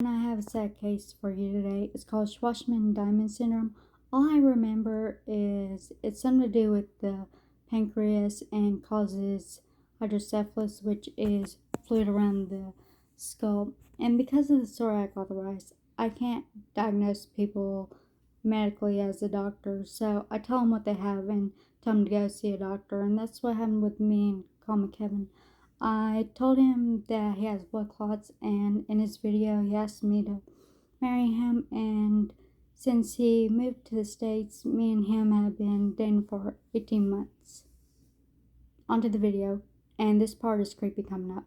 And I have a sad case for you today. It's called Shwachman diamond syndrome. All I remember is it's something to do with the pancreas and causes hydrocephalus, which is fluid around the skull. And because of the psoriatic arthritis, I can't diagnose people medically as a doctor. So I tell them what they have and tell them to go see a doctor. And that's what happened with me and Common Kevin. I told him that he has blood clots, and in his video he asked me to marry him, and since he moved to the States, me and him have been dating for 18 months. Onto the video, and this part is creepy coming up.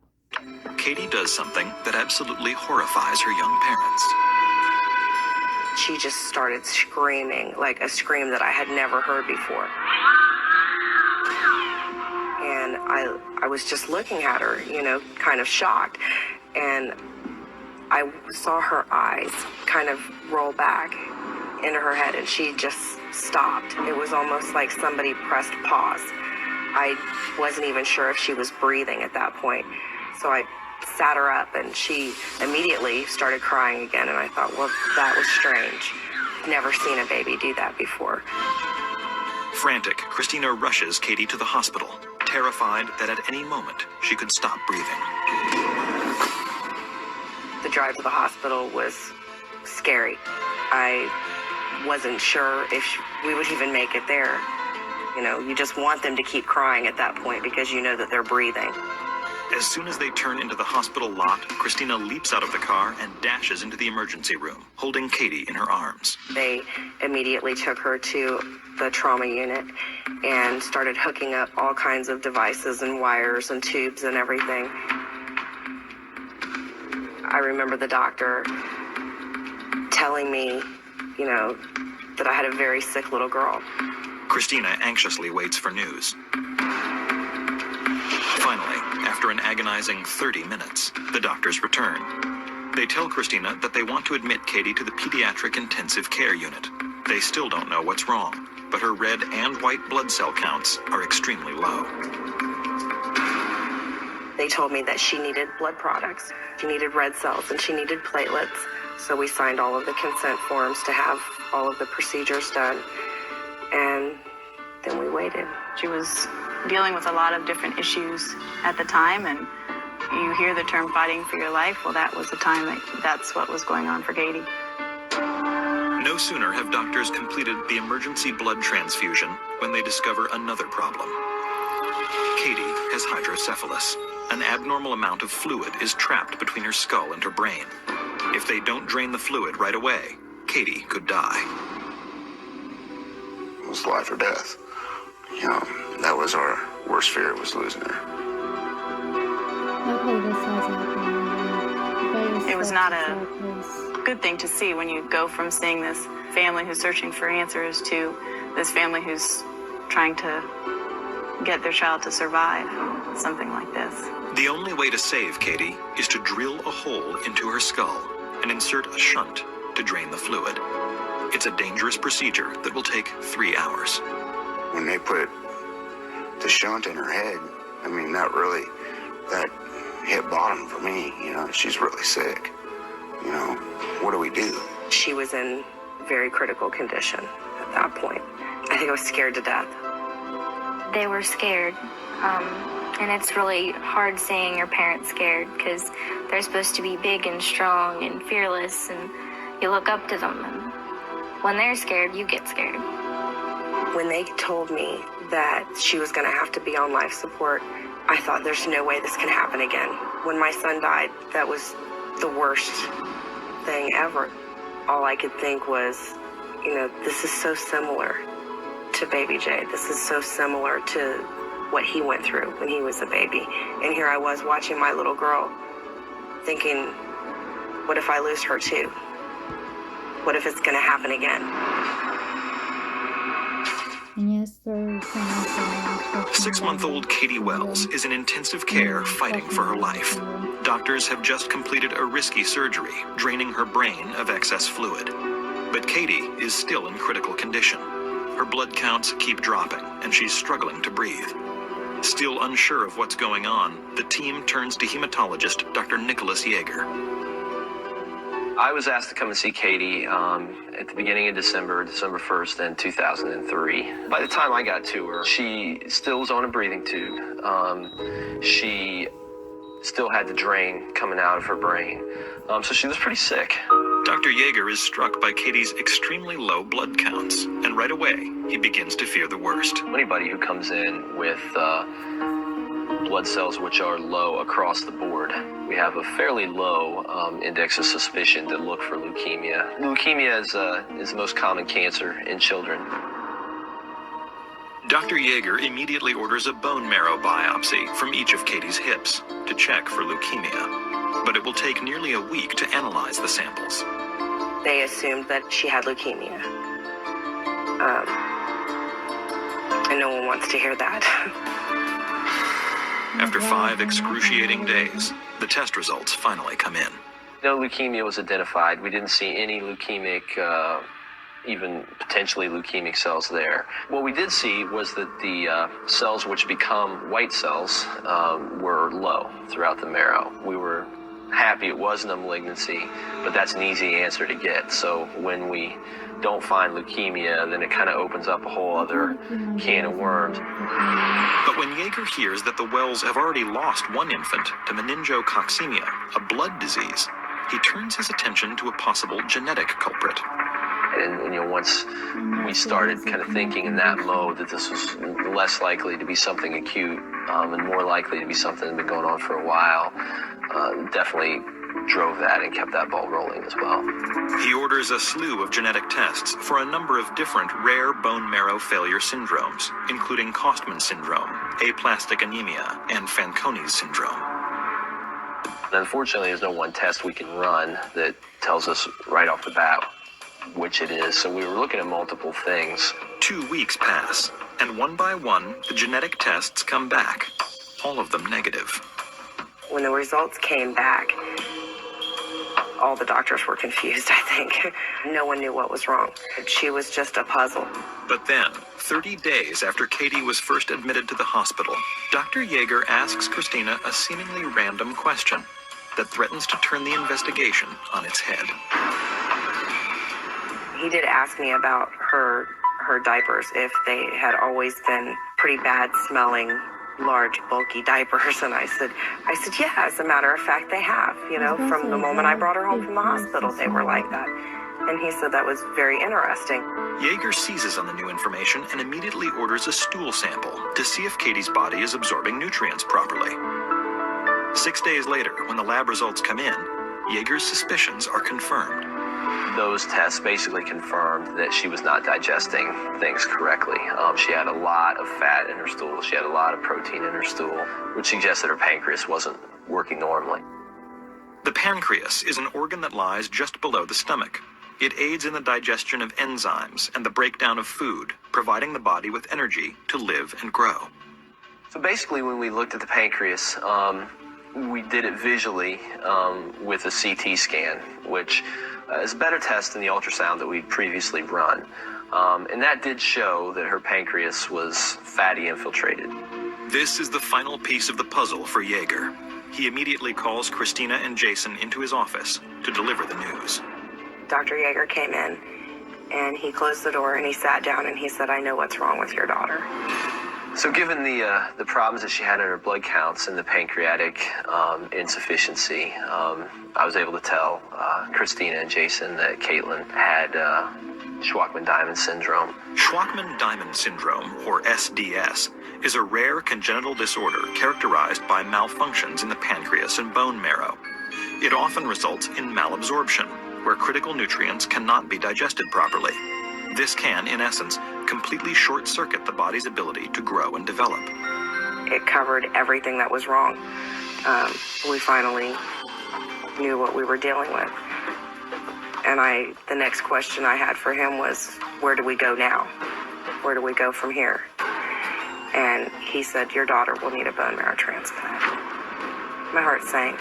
Katie does something that absolutely horrifies her young parents. She just started screaming, like a scream that I had never heard before. And I was just looking at her, kind of shocked. And I saw her eyes kind of roll back into her head, and she just stopped. It was almost like somebody pressed pause. I wasn't even sure if she was breathing at that point. So I sat her up, and she immediately started crying again. And I thought, well, that was strange. Never seen a baby do that before. Frantic, Christina rushes Katie to the hospital, terrified that at any moment she could stop breathing. The drive to the hospital was scary. I wasn't sure if we would even make it there. You just want them to keep crying at that point because you know that they're breathing. As soon as they turn into the hospital lot, Christina leaps out of the car and dashes into the emergency room, holding Katie in her arms. They immediately took her to the trauma unit and started hooking up all kinds of devices and wires and tubes and everything. I remember the doctor telling me, that I had a very sick little girl. Christina anxiously waits for news. Finally, after an agonizing 30 minutes, the doctors return. They tell Christina that they want to admit Katie to the pediatric intensive care unit. They still don't know what's wrong, but her red and white blood cell counts are extremely low. They told me that she needed blood products, she needed red cells, and she needed platelets. So we signed all of the consent forms to have all of the procedures done. And then we waited. She was dealing with a lot of different issues at the time, and you hear the term fighting for your life. Well, that was the time that's what was going on for Katie. No sooner have doctors completed the emergency blood transfusion when they discover another problem. Katie has hydrocephalus. An abnormal amount of fluid is trapped between her skull and her brain. If they don't drain the fluid right away, Katie could die. It was life or death. That was our worst fear, was losing her. Luckily, this hasn't happened. It was not a good thing to see when you go from seeing this family who's searching for answers to this family who's trying to get their child to survive something like this. The only way to save Katie is to drill a hole into her skull and insert a shunt to drain the fluid. It's a dangerous procedure that will take 3 hours. When they put the shunt in her head, that hit bottom for me. She's really sick. What do we do? She was in very critical condition at that point. I think I was scared to death. They were scared, and it's really hard seeing your parents scared because they're supposed to be big and strong and fearless, and you look up to them, and when they're scared, you get scared. When they told me that she was going to have to be on life support, I thought, there's no way this can happen again. When my son died, that was the worst thing ever. All I could think was, this is so similar to baby Jay. This is so similar to what he went through when he was a baby. And here I was watching my little girl thinking, what if I lose her too? What if it's going to happen again? And yes, there's 6-month-old Katie Wells is in intensive care fighting for her life. Doctors have just completed a risky surgery, draining her brain of excess fluid. But Katie is still in critical condition. Her blood counts keep dropping, and she's struggling to breathe. Still unsure of what's going on, the team turns to hematologist Dr. Nicholas Yeager. I was asked to come and see Katie at the beginning of December 1st in 2003. By the time I got to her, she still was on a breathing tube. She still had the drain coming out of her brain. So she was pretty sick. Dr. Yeager is struck by Katie's extremely low blood counts, and right away, he begins to fear the worst. Anybody who comes in with blood cells which are low across the board, we have a fairly low index of suspicion to look for leukemia. Leukemia is the most common cancer in children. Dr. Yeager immediately orders a bone marrow biopsy from each of Katie's hips to check for leukemia. But it will take nearly a week to analyze the samples. They assumed that she had leukemia. And no one wants to hear that. After 5 excruciating days, the test results finally come in. No leukemia was identified. We didn't see any leukemic, even potentially leukemic cells there. What we did see was that the cells which become white cells were low throughout the marrow. We were happy it wasn't a malignancy, but that's an easy answer to get. So when we don't find leukemia, then it kind of opens up a whole other can of worms. But when Yeager hears that the Wells have already lost one infant to meningococcemia, a blood disease, he turns his attention to a possible genetic culprit. And once we started kind of thinking in that mode that this was less likely to be something acute and more likely to be something that had been going on for a while, definitely drove that and kept that ball rolling as well. He orders a slew of genetic tests for a number of different rare bone marrow failure syndromes, including Kostman syndrome, aplastic anemia, and Fanconi's syndrome. Unfortunately, there's no one test we can run that tells us right off the bat which it is, so we were looking at multiple things. 2 weeks pass, and one by one, the genetic tests come back, all of them negative. When the results came back, all the doctors were confused, I think. No one knew what was wrong. She was just a puzzle. But then, 30 days after Katie was first admitted to the hospital, Dr. Yeager asks Christina a seemingly random question that threatens to turn the investigation on its head. He did ask me about her diapers, if they had always been pretty bad smelling, large, bulky diapers. And I said, yeah, as a matter of fact, they have. From the moment I brought her home from the hospital, they were like that. And he said that was very interesting. Yeager seizes on the new information and immediately orders a stool sample to see if Katie's body is absorbing nutrients properly. 6 days later, when the lab results come in, Yeager's suspicions are confirmed. Those tests basically confirmed that she was not digesting things correctly. She had a lot of fat in her stool. She had a lot of protein in her stool, which suggests that her pancreas wasn't working normally. The pancreas is an organ that lies just below the stomach. It aids in the digestion of enzymes and the breakdown of food, providing the body with energy to live and grow. So basically, when we looked at the pancreas, we did it visually with a CT scan, which is a better test than the ultrasound that we'd previously run. And that did show that her pancreas was fatty infiltrated. This is the final piece of the puzzle for Yeager. He immediately calls Christina and Jason into his office to deliver the news. Dr. Yeager came in, and he closed the door, and he sat down, and he said, I know what's wrong with your daughter. So given the problems that she had in her blood counts and the pancreatic insufficiency, I was able to tell Christina and Jason that Caitlin had Shwachman-Diamond syndrome. Shwachman-Diamond syndrome, or SDS, is a rare congenital disorder characterized by malfunctions in the pancreas and bone marrow. It often results in malabsorption, where critical nutrients cannot be digested properly. This can, in essence, completely short-circuit the body's ability to grow and develop. It covered everything that was wrong. We finally knew what we were dealing with. And the next question I had for him was, where do we go now? Where do we go from here? And he said, your daughter will need a bone marrow transplant. My heart sank.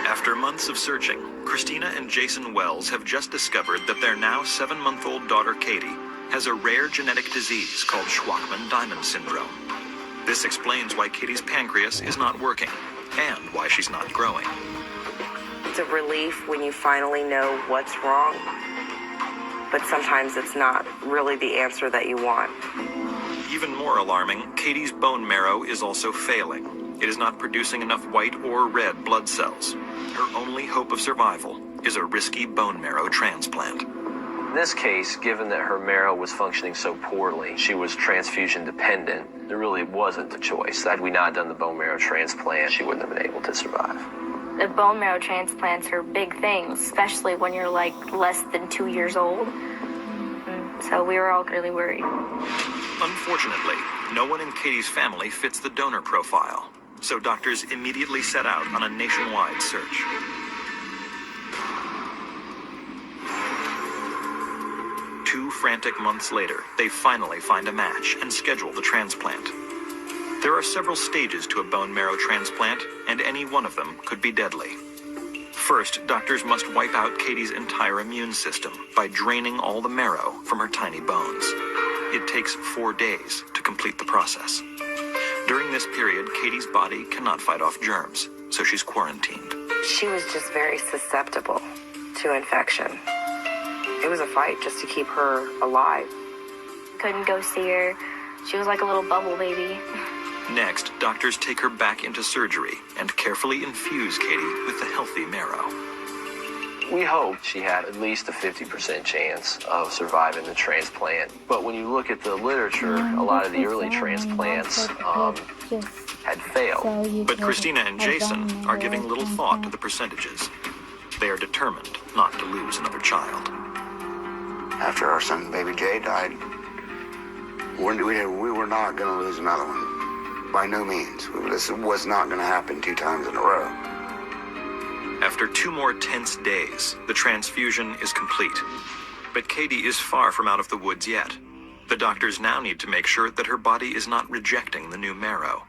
After months of searching, Christina and Jason Wells have just discovered that their now 7-month-old daughter Katie has a rare genetic disease called Shwachman-Diamond syndrome. This explains why Katie's pancreas is not working and why she's not growing. it's a relief when you finally know what's wrong, but sometimes it's not really the answer that you want. Even more alarming, Katie's bone marrow is also failing. It is not producing enough white or red blood cells. Her only hope of survival is a risky bone marrow transplant. In this case, given that her marrow was functioning so poorly, she was transfusion dependent, there really wasn't a choice. Had we not done the bone marrow transplant, she wouldn't have been able to survive. The bone marrow transplants are big things, especially when you're like less than 2 years old. So we were all really worried. Unfortunately, no one in Katie's family fits the donor profile, so doctors immediately set out on a nationwide search. Two frantic months later, they finally find a match and schedule the transplant. There are several stages to a bone marrow transplant, and any one of them could be deadly. First, doctors must wipe out Katie's entire immune system by draining all the marrow from her tiny bones. It takes 4 days to complete the process. During this period, Katie's body cannot fight off germs, so she's quarantined. She was just very susceptible to infection. It was a fight just to keep her alive. Couldn't go see her. She was like a little bubble baby. Next, doctors take her back into surgery and carefully infuse Katie with the healthy marrow. We hoped she had at least a 50% chance of surviving the transplant. But when you look at the literature, a lot of the early transplants had failed. But Christina and Jason are giving little thought to the percentages. They are determined not to lose another child. After our son, baby Jay, died, we were not going to lose another one. By no means. This was not going to happen 2 times in a row. After 2 more tense days, the transfusion is complete. But Katie is far from out of the woods yet. The doctors now need to make sure that her body is not rejecting the new marrow.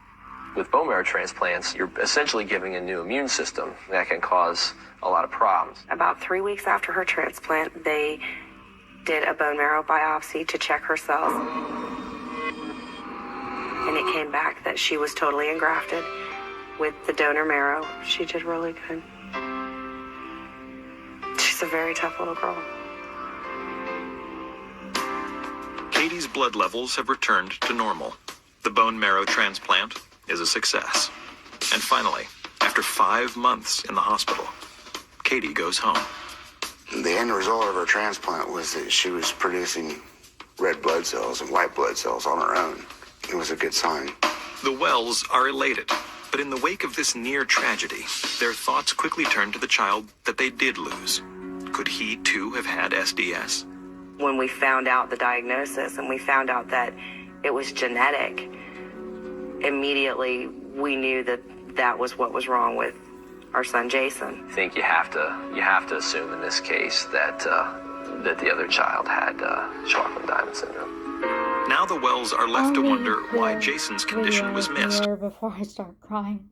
With bone marrow transplants, you're essentially giving a new immune system. That can cause a lot of problems. About 3 weeks after her transplant, they did a bone marrow biopsy to check her cells. And it came back that she was totally engrafted with the donor marrow. She did really good. She's a very tough little girl. Katie's blood levels have returned to normal. The bone marrow transplant is a success. And finally, after 5 months in the hospital, Katie goes home. The end result of her transplant was that she was producing red blood cells and white blood cells on her own. It was a good sign. The Wells are elated, but in the wake of this near tragedy, their thoughts quickly turn to the child that they did lose. Could he, too, have had SDS? When we found out the diagnosis and we found out that it was genetic, immediately we knew that that was what was wrong with our son Jason. I think you have to assume in this case that the other child had shwachman diamond syndrome. Now the Wells are left to wonder why Jason's condition was missed. Before I start crying.